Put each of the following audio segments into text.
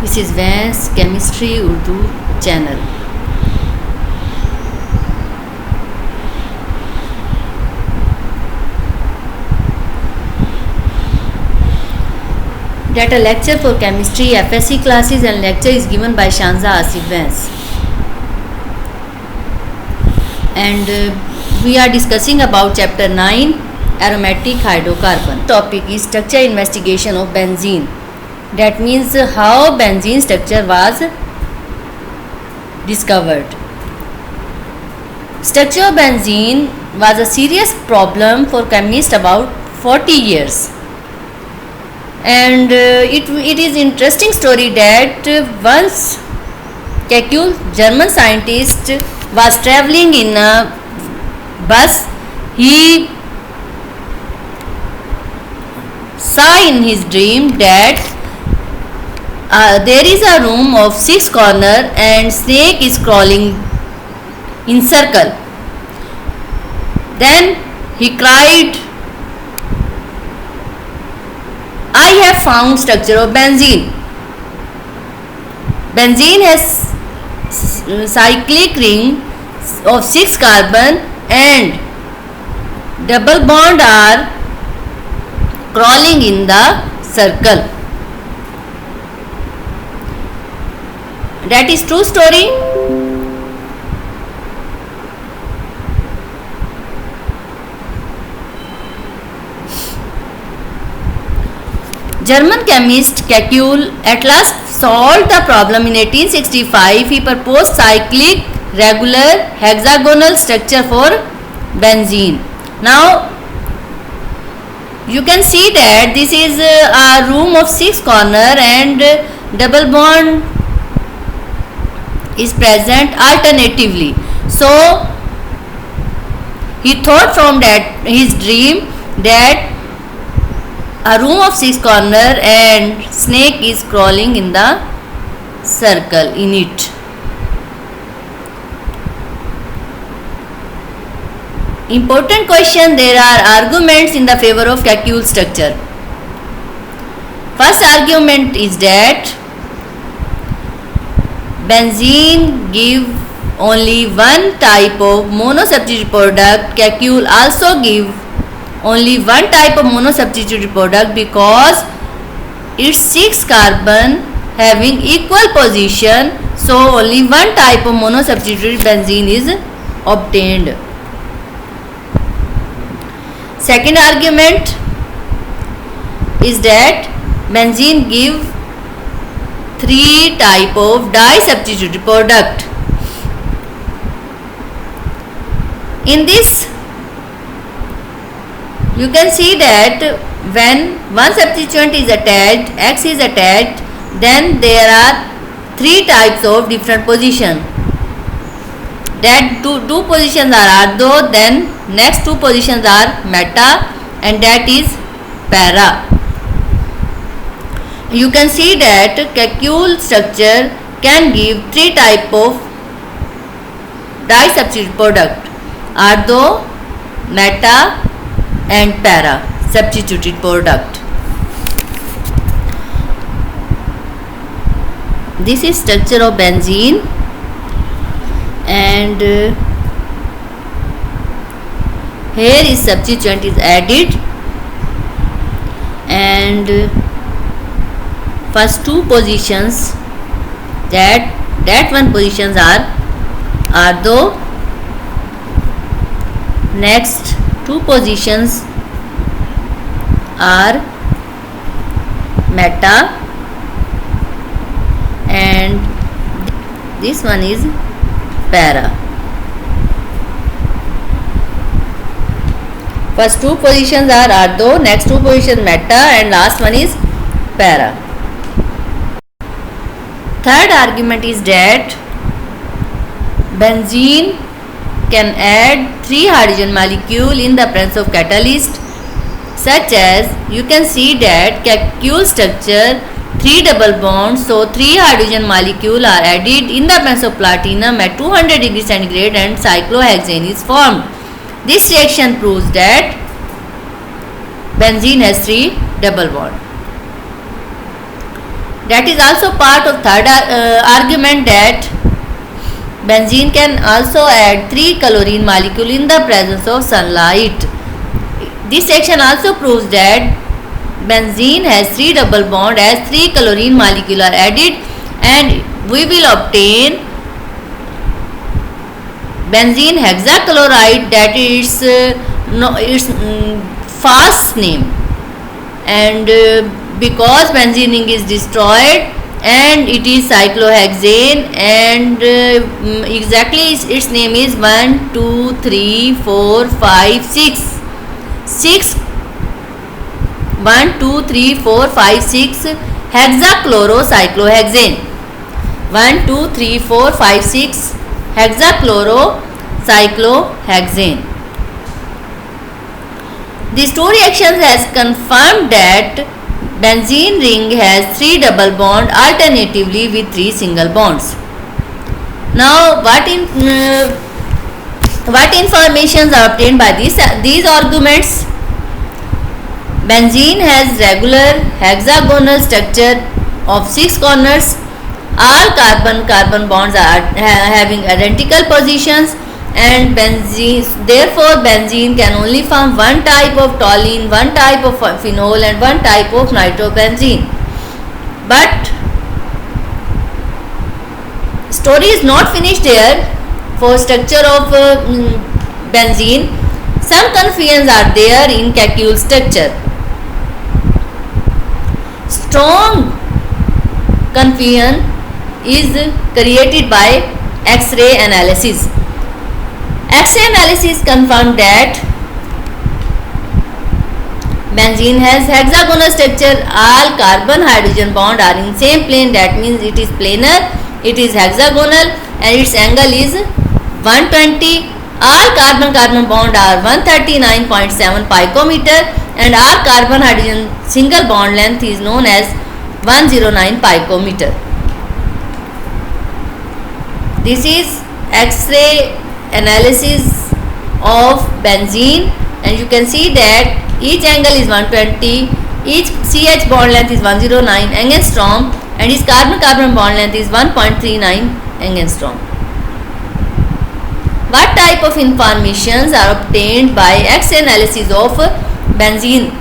This is Vance Chemistry Urdu channel. Data lecture for chemistry FSC classes and lecture is given by Shanza Asif Vance. And we are discussing about chapter 9 aromatic hydrocarbon. Topic is structure investigation of benzene. That means how benzene structure was discovered. Structure of benzene was a serious problem for chemists about 40 years. And it is interesting story that once Kekulé, German scientist, was traveling in a bus. He saw in his dream that there is a room of 6 corners and snake is crawling in circle. Then he cried, I have found structure of benzene. Benzene has cyclic ring of 6 carbon and double bond are crawling in the circle. That is true story. German chemist Kekulé at last solved the problem in 1865. He proposed cyclic, regular, hexagonal structure for benzene. Now you can see that this is a room of 6 corners and double bond is present alternatively. So he thought from that his dream that a room of 6 corners and snake is crawling in the circle in it. Important question. There are arguments in the favor of Kekulé structure. First argument is that benzene give only one type of monosubstituted product. Kekulé also give only one type of monosubstituted product because its 6 carbon having equal position, so only one type of monosubstituted benzene is obtained. Second argument is that benzene give 3 type of disubstituted product. In this you can see that when one substituent is attached, X is attached, then there are 3 types of different position. That two positions are ortho, then next 2 positions are meta, and that is para. You can see that Kekulé structure can give 3 type of disubstituted product: ortho, meta and para substituted product. This is structure of benzene, and here is substituent is added, and first 2 positions, that one positions are ortho, next 2 positions are meta, and this one is para. First 2 positions are ortho, next 2 positions meta, and last one is para. Third argument is that benzene can add 3 hydrogen molecule in the presence of catalyst, such as you can see that Kekulé structure 3 double bonds, so 3 hydrogen molecule are added in the presence of platinum at 200 degrees centigrade and cyclohexane is formed. This reaction proves that benzene has 3 double bond. That is also part of third argument, that benzene can also add 3 chlorine molecule in the presence of sunlight. This section also proves that benzene has 3 double bond as 3 chlorine molecule are added, and we will obtain benzene hexachloride, that is its fast name. And because benzene ring is destroyed and it is cyclohexane, and exactly its name is 1 2 3 4 5 6 6 1 2 3 4 5 6 hexachlorocyclohexane. 1 2 3 4 5 6 hexachlorocyclohexane. These two reactions has confirmed that benzene ring has 3 double bond alternatively with 3 single bonds. Now what informations are obtained by these arguments? Benzene has regular hexagonal structure of 6 corners. All carbon-carbon bonds are having identical positions, and therefore benzene can only form one type of toluene, one type of phenol, and one type of nitrobenzene. But story is not finished here. For structure of benzene, some confusions are there in Kekulé structure. Strong confusion is created by X-ray analysis. X-ray analysis confirmed that benzene has hexagonal structure. All carbon-hydrogen bond are in same plane. That means it is planar, it is hexagonal, and its angle is 120. All carbon-carbon bond are 139.7 picometer, and all carbon-hydrogen single bond length is known as 109 picometer. This is X-ray analysis of benzene, and you can see that each angle is 120, each CH bond length is 109 angstrom, and its carbon-carbon bond length is 1.39 angstrom. What type of informations are obtained by X-ray analysis of benzene?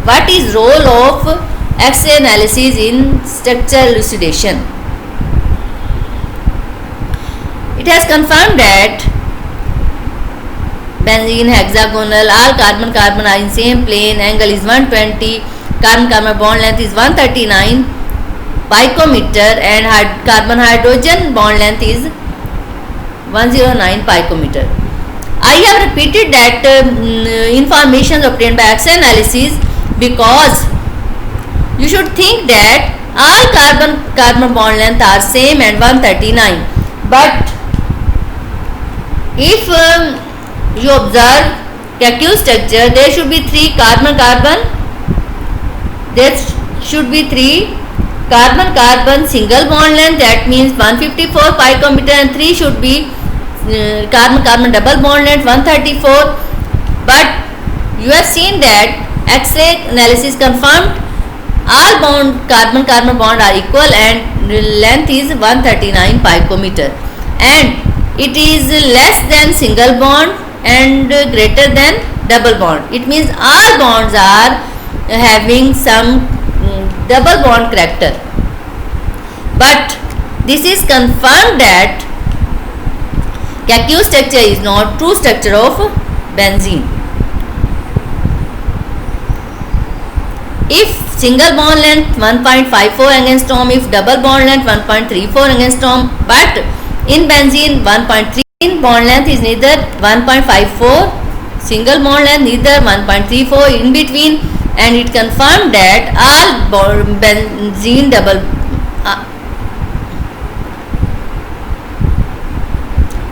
What is role of X-ray analysis in structural elucidation? It has confirmed that benzene hexagonal, all carbon-carbon are in same plane, angle is 120, carbon-carbon bond length is 139 picometer, and carbon-hydrogen bond length is 109 picometer. I have repeated that information obtained by X-ray analysis because you should think that all carbon-carbon bond length are same and 139. But if you observe Kekulé structure, there should be 3 carbon-carbon, there should be 3 carbon-carbon single bond length, that means 154 picometer, and 3 should be carbon-carbon double bond length 134. But you have seen that X-ray analysis confirmed all carbon-carbon bond are equal and length is 139 picometer, and it is less than single bond and greater than double bond. It means all bonds are having some double bond character. But this is confirmed that Kekulé structure is not true structure of benzene. If single bond length 1.54 angstrom, if double bond length 1.34 angstrom, but in benzene 1.3 bond length is neither 1.54 single bond length, neither 1.34 in between, and it confirmed that all benzene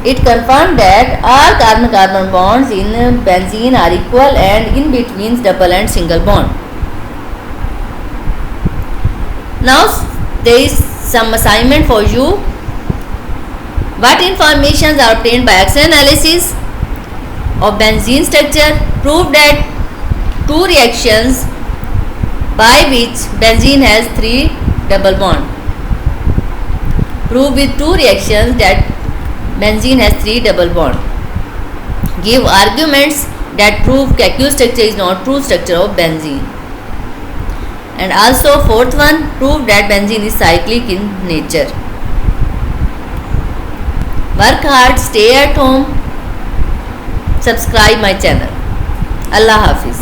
it confirmed that all carbon-carbon bonds in benzene are equal and in between double and single bond. Now there is some assignment for you. What informations are obtained by X-ray analysis of benzene structure? Prove that 2 reactions by which benzene has 3 double bond. Prove with two reactions that benzene has 3 double bond. Give arguments that prove Keq structure is not true structure of benzene. And also fourth one, prove that benzene is cyclic in nature. Work hard, stay at home, subscribe my channel. Allah Hafiz.